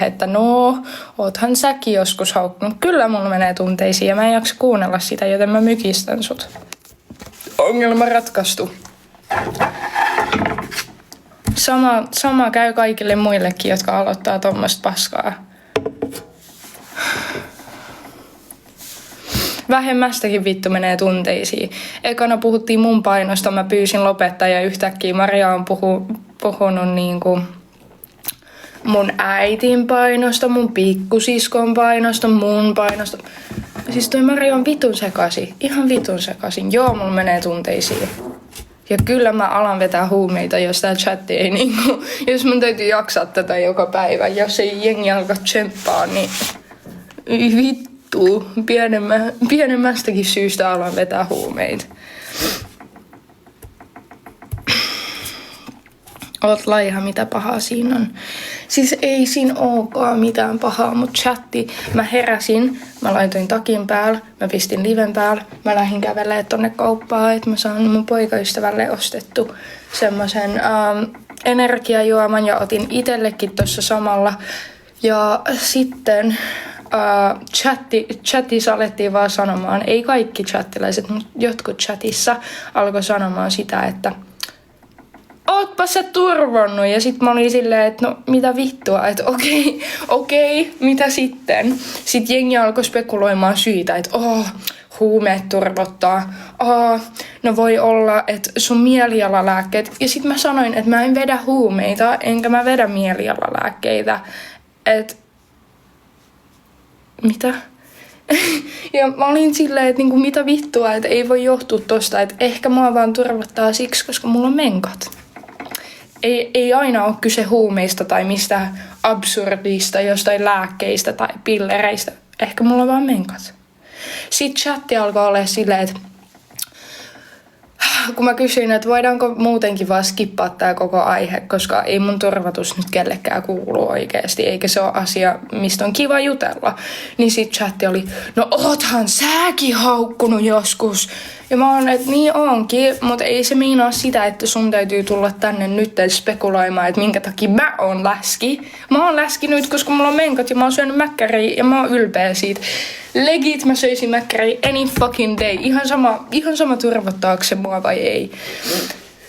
että no, oothan säkin joskus haukkunut. Kyllä mulla menee tunteisiin ja mä en jaksa kuunnella sitä, joten mä mykistän sut. Ongelma ratkaistu. Sama käy kaikille muillekin, jotka aloittaa tommoista paskaa. Vähemmästäkin vittu menee tunteisiin. Ekana puhuttiin mun painosta, mä pyysin lopettaa ja yhtäkkiä Maria on puhunut niinku mun äitin painosta, mun pikkusiskon painosta, mun painosta. Siis toi Maria on vitun sekaisin, ihan vitun sekaisin. Joo, mulla menee tunteisiin. Ja kyllä mä alan vetää huumeita, jos tää chatti ei niinku, jos mun täytyy jaksaa tätä joka päivä. Jos ei jengi alkaa tsemppaa, niin vittu, pienemmästäkin syystä alan vetää huumeita. Oot laiha, mitä pahaa siinä on. Siis ei siinä olekaan mitään pahaa, mutta chatti, mä heräsin, mä laitoin takin päällä, mä pistin liven päällä, mä lähdin kävelemään tonne kauppaan, että mä saan mun poikaystävälle ostettu semmoisen energiajuoman ja otin itsellekin tossa samalla. Ja sitten chatissa alettiin vaan sanomaan, ei kaikki chattilaiset, mutta jotkut chatissa alkoi sanomaan sitä, että ootpa sä turvonnut. Ja sit mä olin silleen, että no mitä vittua, että okei, mitä sitten? Sit jengi alkoi spekuloimaan syitä, että huumeet turvottaa. No voi olla, että sun mielialalääkkeet. Ja sit mä sanoin, että mä en vedä huumeita, enkä mä vedä mielialalääkkeitä. Et mitä? Ja mä olin silleen, että niinku, mitä vittua, että ei voi johtua tosta, että ehkä mua vaan turvottaa siksi, koska mulla on menkat. Ei aina ole kyse huumeista tai mistään absurdista, jostain lääkkeistä tai pillereistä. Ehkä mulla on vaan menkat. Sitten chatti alkoi olla silleen, että kun mä kysyin, että voidaanko muutenkin vaan skippaa tää koko aihe, koska ei mun turvatus nyt kellekään kuulu oikeesti, eikä se ole asia, mistä on kiva jutella. Niin sit chatti oli, no oothan säkin haukkunut joskus. Ja mä oon, että niin onkin, mutta ei se meinaa sitä, että sun täytyy tulla tänne nyt spekuloimaan, että minkä takia mä oon läski. Mä oon läski nyt, koska mulla on menkat ja mä oon syönyt mäkkäriä ja mä oon ylpeä siitä. Legit mä söisin mäkkäriä any fucking day. Ihan sama turvottaako se mua vai ei.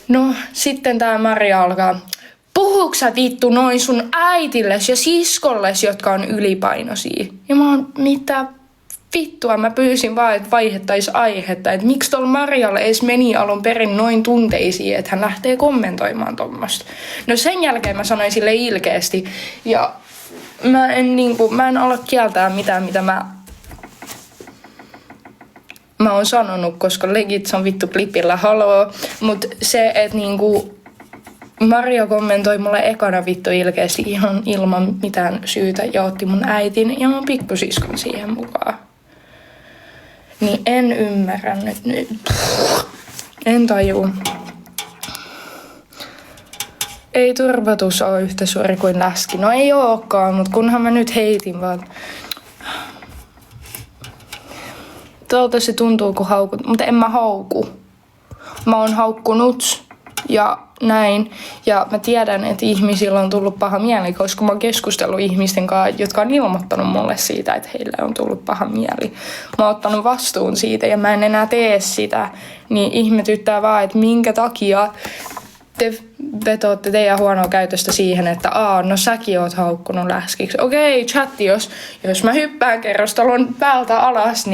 No, sitten tää Maria alkaa. Puhuuko sä vittu noin sun äitilles ja siskolles, jotka on ylipainoisia? Ja mä oon, mitä vittua, mä pyysin vaan, että vaihdettaisiin aihetta. Että miksi tuolla Marialle edes meni alun perin noin tunteisiin, että hän lähtee kommentoimaan tommoista. No sen jälkeen mä sanoin sille ilkeästi. Ja mä en ala kieltää mitään, mitä mä oon sanonut, koska legit se on vittu klipillä, haloo. Mut se, että Maria kommentoi mulle ekana vittu ilkeästi ihan ilman mitään syytä ja otti mun äitin ja mun pikkusiskon siihen mukaan. Niin en ymmärrä nyt. En tajuu. Ei turvatus ole yhtä suuri kuin läski. No ei ookaan, mutta kunhan mä nyt heitin vaan. Tuolta se tuntuu kun haukut, mutta en mä hauku. Mä oon haukkunut ja näin. Ja mä tiedän, että ihmisillä on tullut paha mieli, koska mä oon keskustellut ihmisten kanssa, jotka on ilmoittanut mulle siitä, että heille on tullut paha mieli. Mä oon ottanut vastuun siitä ja mä en enää tee sitä. Niin ihmetyttää vaan, että minkä takia te vetoatte teidän huonoa käytöstä siihen, että no säkin oot haukkunut läskiksi. Okei, chatti, jos mä hyppään kerrostalon päältä alas, niin